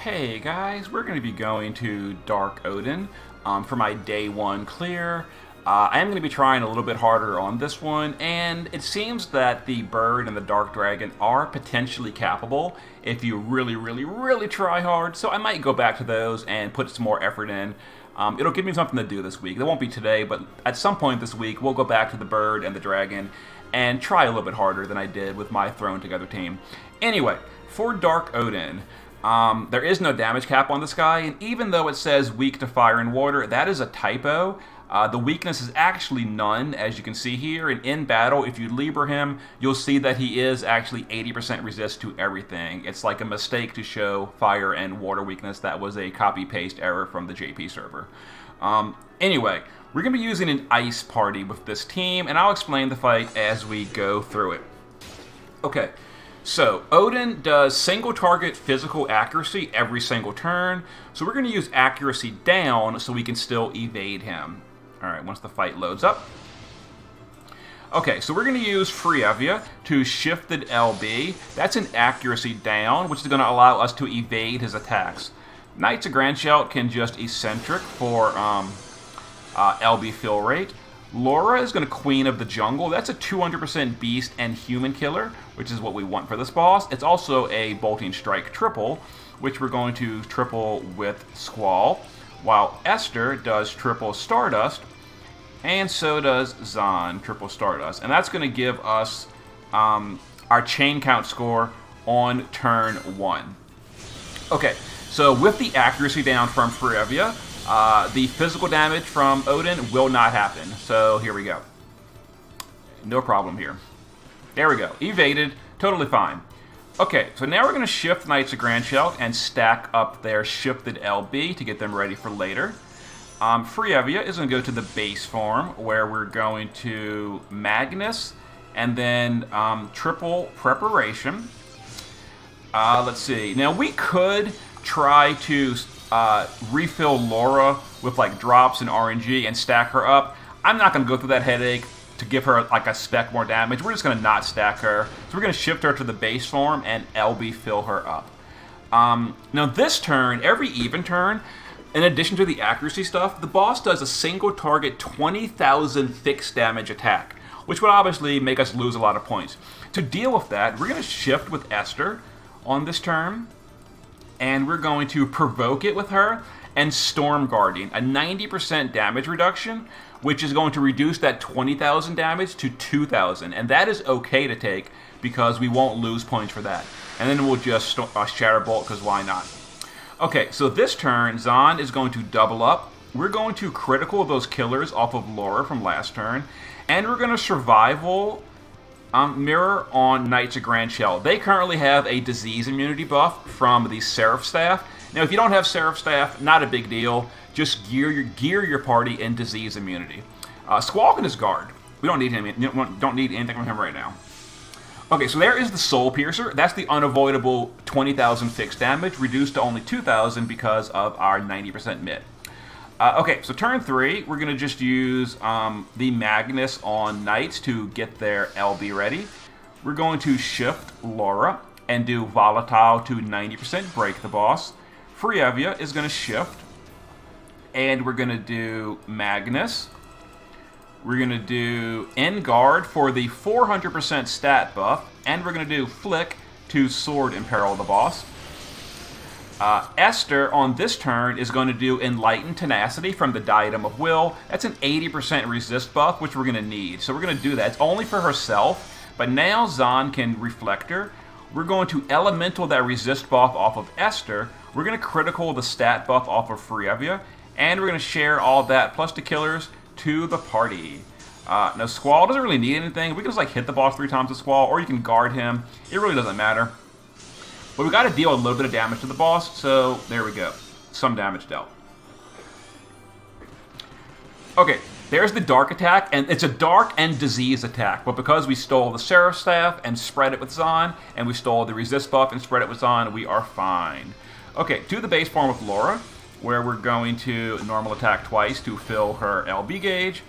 Hey guys, we're going to be going to Dark Odin for my day one clear. I am going to be trying a little bit harder on this one, and it seems that the bird and the dark dragon are potentially capable if you really try hard, so I might go back to those and put some more effort in. It'll give me something to do this week. It won't be today, but at some point this week we'll go back to the bird and the dragon and try a little bit harder than I did with my thrown together team. Anyway, for Dark Odin, there is no damage cap on this guy, and even though it says weak to fire and water, that is a typo. The weakness is actually none, as you can see here, and in battle, if you Libra him, you'll see that he is actually 80% resist to everything. It's like a mistake to show fire and water weakness. That was a copy-paste error from the JP server. Anyway, we're going to be using an ice party with this team, and I'll explain the fight as we go through it. Okay. So, Odin does single target physical accuracy every single turn, so we're going to use accuracy down so we can still evade him. Alright, once the fight loads up. Okay, so we're going to use Frievia to shifted LB. That's an accuracy down, which is going to allow us to evade his attacks. Knights of Grandshout can just eccentric for LB fill rate. Laura is going to Queen of the Jungle. That's a 200% beast and human killer, which is what we want for this boss. It's also a Bolting Strike triple, which we're going to triple with Squall, while Esther does triple Stardust, and so does Zahn triple Stardust. And that's going to give us our chain count score on turn 1. Okay, so with the accuracy down from Frievia, the physical damage from Odin will not happen. So here we go. No problem here. There we go. Evaded. Totally fine. Okay, so now we're going to shift Knights of Grandshout and stack up their shifted LB to get them ready for later. Frievia is going to go to the base form, where we're going to Magnus and then triple Preparation. Let's see. Now we could try to refill Laura with like drops and RNG and stack her up. I'm not going to go through that headache to give her like a speck more damage. We're just going to not stack her. So we're going to shift her to the base form and LB fill her up. Now this turn, every even turn, in addition to the accuracy stuff, the boss does a single target 20,000 fixed damage attack, which would obviously make us lose a lot of points. To deal with that, we're going to shift with Esther on this turn, and we're going to provoke it with her and Storm Guardian, a 90% damage reduction, which is going to reduce that 20,000 damage to 2,000, and that is okay to take because we won't lose points for that. And then we'll just Shatter Bolt, because why not? Okay, so this turn, Zahn is going to double up. We're going to critical those killers off of Laura from last turn, and we're going to survival mirror on Knights of Grandshout. They currently have a disease immunity buff from the Seraph Staff. Now, if you don't have Seraph Staff, not a big deal. Just gear your party in disease immunity. Squall can just guard. We don't need him. Don't need anything from him right now. Okay, so there is the Soul Piercer. That's the unavoidable 20,000 fixed damage, reduced to only 2,000 because of our 90% mid. Okay, so turn 3, we're going to just use the Magnus on Knights to get their LB ready. We're going to shift Laura and do Volatile to 90%, break the boss. Frievia is going to shift, and we're going to do Magnus. We're going to do End Guard for the 400% stat buff, and we're going to do Flick to Sword Imperil the boss. Esther, on this turn, is going to do Enlightened Tenacity from the Diadem of Will. That's an 80% resist buff, which we're going to need. So we're going to do that. It's only for herself, but now Zahn can reflect her. We're going to Elemental that resist buff off of Esther. We're going to critical the stat buff off of Frievia, and we're going to share all that, plus the killers, to the party. Now, Squall doesn't really need anything. We can just like hit the boss 3 times with Squall, or you can guard him. It really doesn't matter. But we got to deal a little bit of damage to the boss, so there we go. Some damage dealt. Okay, there's the dark attack, and it's a dark and disease attack. But because we stole the Seraph Staff and spread it with Zahn, and we stole the resist buff and spread it with Zahn, we are fine. Okay, to the base form with Laura, where we're going to normal attack twice to fill her LB gauge.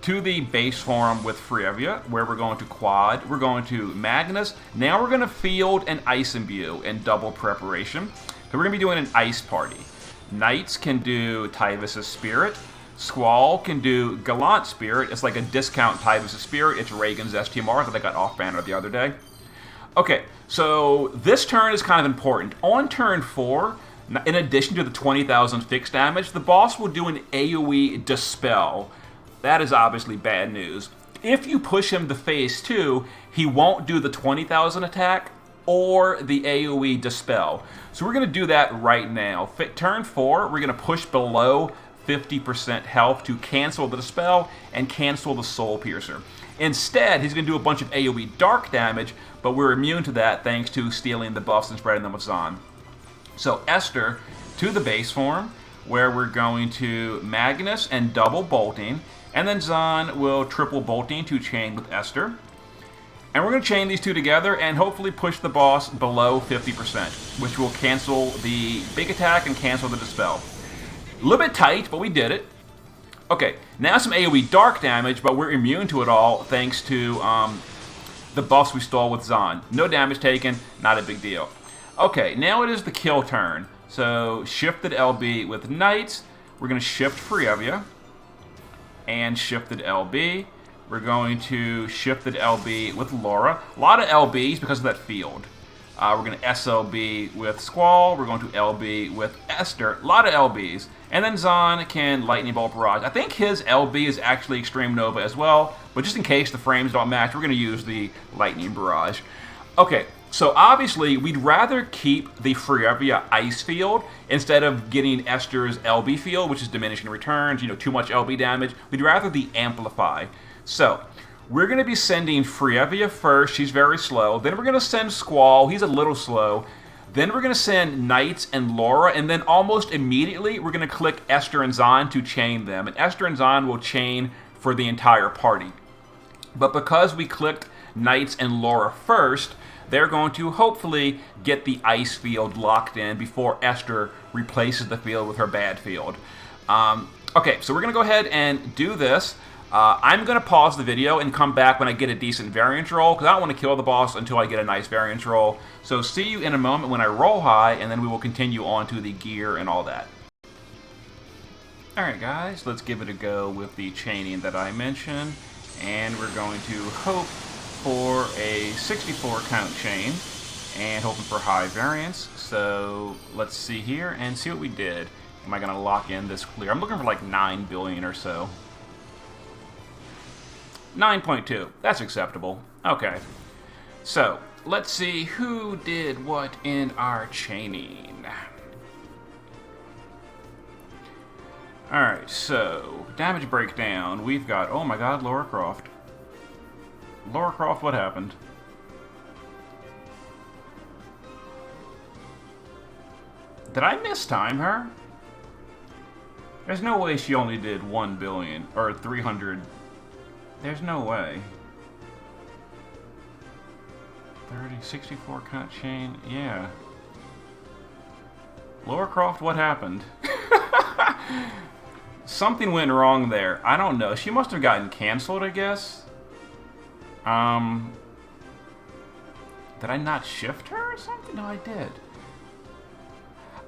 To the base form with Frievia, where we're going to quad. We're going to Magnus. Now we're going to field an Ice Imbue in double preparation. So we're going to be doing an ice party. Knights can do Tyvus' Spirit. Squall can do Gallant Spirit. It's like a discount Tyvus' Spirit. It's Reagan's STMR that I got off banner the other day. Okay, so this turn is kind of important. On turn 4, in addition to the 20,000 fixed damage, the boss will do an AoE Dispel. That is obviously bad news. If you push him to phase 2, he won't do the 20,000 attack or the AoE Dispel. So we're going to do that right now. Turn 4, we're going to push below 50% health to cancel the Dispel and cancel the Soul Piercer. Instead, he's going to do a bunch of AoE Dark damage, but we're immune to that thanks to stealing the buffs and spreading them with Zahn. So Esther to the base form, where we're going to Magnus and double bolting, and then Zahn will triple bolting to chain with Esther. And we're going to chain these two together and hopefully push the boss below 50%, which will cancel the big attack and cancel the Dispel. A little bit tight, but we did it. Okay, now some AoE Dark damage, but we're immune to it all thanks to the buffs we stole with Zahn. No damage taken, not a big deal. Okay, now it is the kill turn. So, shifted LB with Knights. We're going to shift Frievia. And shifted LB. We're going to shifted LB with Laura. A lot of LBs because of that field. We're going to SLB with Squall. We're going to LB with Esther. A lot of LBs. And then Zahn can Lightning Bolt Barrage. I think his LB is actually Extreme Nova as well. But just in case the frames don't match, we're going to use the Lightning Barrage. Okay, so obviously we'd rather keep the Frievia Ice Field instead of getting Esther's LB Field, which is diminishing returns, too much LB damage. We'd rather the Amplify. So, we're going to be sending Frievia first. She's very slow. Then we're going to send Squall. He's a little slow. Then we're going to send Knights and Laura. And then almost immediately, we're going to click Esther and Zahn to chain them. And Esther and Zahn will chain for the entire party. But because we clicked Knights and Laura first, they're going to hopefully get the ice field locked in before Esther replaces the field with her bad field. Okay, so we're going to go ahead and do this. I'm going to pause the video and come back when I get a decent variance roll, because I don't want to kill the boss until I get a nice variance roll. So see you in a moment when I roll high, and then we will continue on to the gear and all that. Alright guys, let's give it a go with the chaining that I mentioned. And we're going to hope for a 64 count chain, and hoping for high variance. So let's see here and see what we did. Am I going to lock in this clear? I'm looking for like 9 billion or so. 9.2. That's acceptable. Okay. So, let's see who did what in our chaining. Alright, so, damage breakdown. We've got, oh my god, Lara Croft. Lara Croft, what happened? Did I mistime her? There's no way she only did 1 billion, or 300... There's no way. 30, 64 count chain, yeah. Lara Croft, what happened? Something went wrong there. I don't know. She must have gotten canceled, I guess. Did I not shift her or something? No, I did.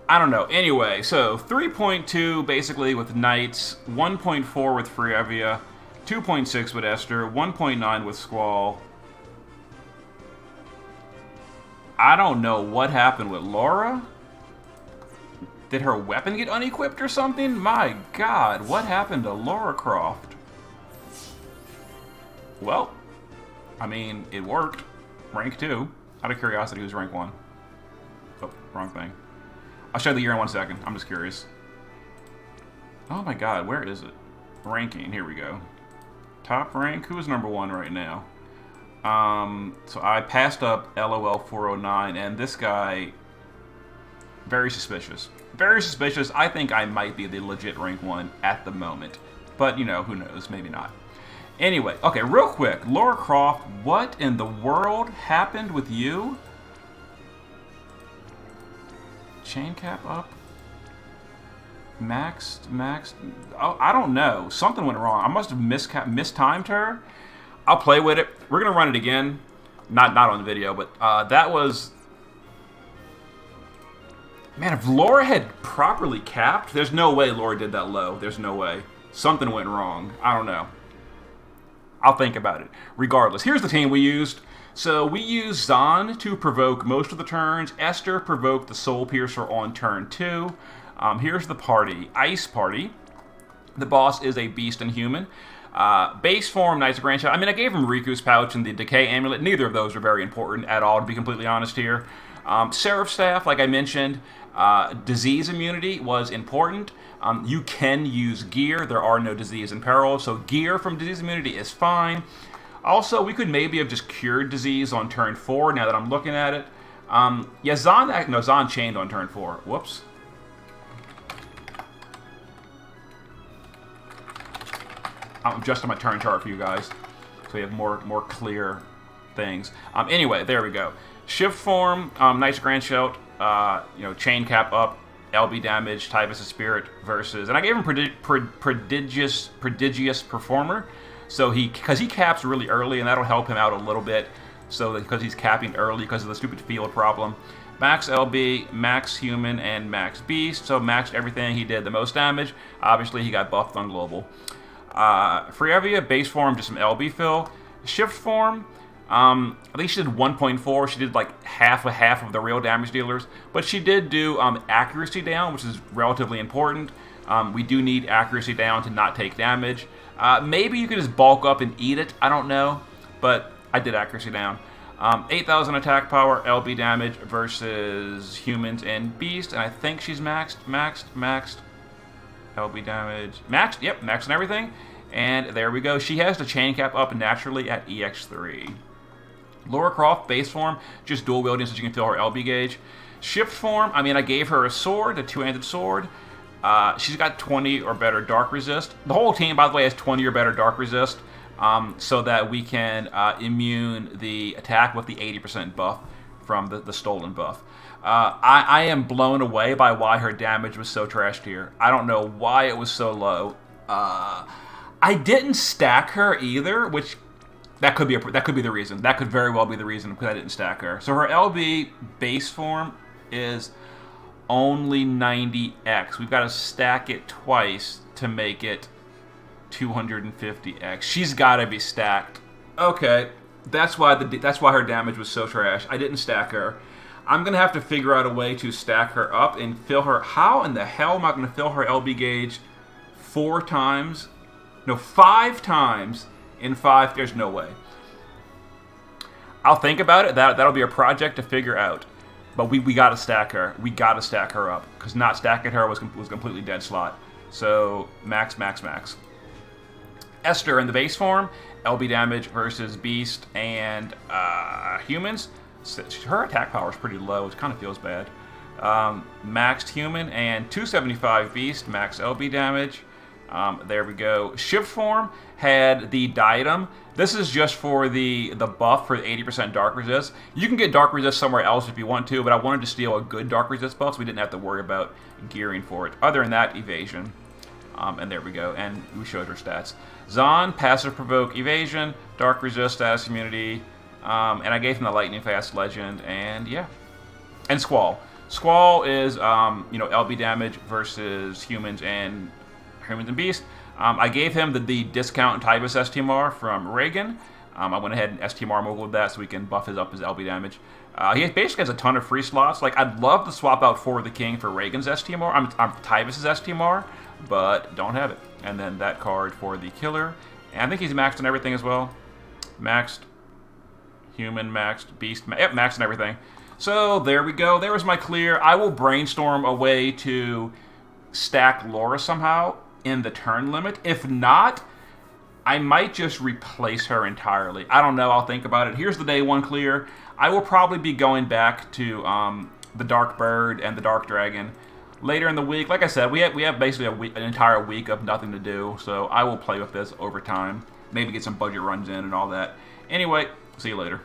I don't know. Anyway, so 3.2 basically with Knights, 1.4 with Frievia, 2.6 with Esther, 1.9 with Squall. I don't know what happened with Laura. Did her weapon get unequipped or something? My god, what happened to Lara Croft? Well, I mean, it worked. Rank 2. Out of curiosity, who's rank 1? Oh, wrong thing. I'll show the year in 1 second. I'm just curious. Oh my god, where is it? Ranking, here we go. Top rank, who is number 1 right now? So I passed up LOL 409, and this guy, very suspicious. Very suspicious. I think I might be the legit rank 1 at the moment. But, you know, who knows, maybe not. Anyway, okay, real quick, Lara Croft, what in the world happened with you? Chain cap up? Maxed? Oh, I don't know. Something went wrong. I must have mistimed her. I'll play with it. We're going to run it again. Not on the video, but that was Man, if Laura had properly capped, there's no way Laura did that low. There's no way. Something went wrong. I don't know. I'll think about it. Regardless, here's the team we used. So we used Zahn to provoke most of the turns. Esther provoked the Soul Piercer on turn 2. Here's the party. Ice Party. The boss is a beast and human. Base form, Knights of Grandchild. I mean, I gave him Riku's Pouch and the Decay Amulet. Neither of those are very important at all, to be completely honest here. Seraph Staff, like I mentioned, disease immunity was important. You can use gear. There are no disease in peril, so gear from disease immunity is fine. Also, we could maybe have just cured disease on turn 4, now that I'm looking at it. Yeah, Zahn chained on turn 4. Whoops. I'm adjusting my turn chart for you guys, so you have more clear things. Anyway, there we go. Shift form, Knights of Grandchild, chain cap up, LB damage, Typhus' Spirit versus, and I gave him prodigious performer, so because he caps really early, and that'll help him out a little bit. So because he's capping early because of the stupid field problem. Max LB, max human, and max beast. So maxed everything. He did the most damage. Obviously, he got buffed on global. Frievia, base form, just some LB fill. Shift form, I think she did 1.4. She did like half of the real damage dealers. But she did do accuracy down, which is relatively important. We do need accuracy down to not take damage. Maybe you could just bulk up and eat it. I don't know. But I did accuracy down. 8,000 attack power, LB damage versus humans and beast. And I think she's maxed. LB damage. Maxed, yep, maxed and everything. And there we go. She has the chain cap up naturally at EX3. Laura Croft, base form, just dual wielding so she can fill her LB gauge. Shift form, I mean, I gave her a sword, a two-handed sword. She's got 20 or better dark resist. The whole team, by the way, has 20 or better dark resist, so that we can immune the attack with the 80% buff from the stolen buff. I am blown away by why her damage was so trashed here. I don't know why it was so low. I didn't stack her either, which that could be the reason. That could very well be the reason because I didn't stack her. So her LB base form is only 90x. We've got to stack it twice to make it 250x. She's got to be stacked. Okay, that's why her damage was so trash. I didn't stack her. I'm gonna have to figure out a way to stack her up and fill her. How in the hell am I gonna fill her LB gauge 4 times? No, 5 times in 5. There's no way. I'll think about it. That'll be a project to figure out. But we gotta stack her. We gotta stack her up because not stacking her was completely dead slot. So max. Esther in the base form, LB damage versus beast and humans. Her attack power is pretty low. It kind of feels bad. Maxed human and 275 beast, max LB damage. There we go. Shift form had the diadem. This is just for the buff for the 80% dark resist. You can get dark resist somewhere else if you want to, but I wanted to steal a good dark resist buff so we didn't have to worry about gearing for it. Other than that, evasion. And there we go. And we showed her stats. Zahn, passive provoke evasion, dark resist, status immunity. And I gave him the lightning fast legend, and yeah. And Squall. Squall is LB damage versus humans and beast. I gave him the discount Typhus STMR from Reagan. I went ahead and STMR moguled that so we can buff up his LB damage. He basically has a ton of free slots. Like, I'd love to swap out For the King for Reagan's STMR. I'm Typhus's STMR, but don't have it. And then that card for the killer. And I think he's maxed on everything as well. Maxed. Human, maxed, beast, yep, maxed and everything. So there we go. There was my clear. I will brainstorm a way to stack Laura somehow in the turn limit. If not, I might just replace her entirely. I don't know. I'll think about it. Here's the day 1 clear. I will probably be going back to the Dark Bird and the Dark Dragon later in the week. Like I said, we have basically an entire week of nothing to do, so I will play with this over time. Maybe get some budget runs in and all that. Anyway, see you later.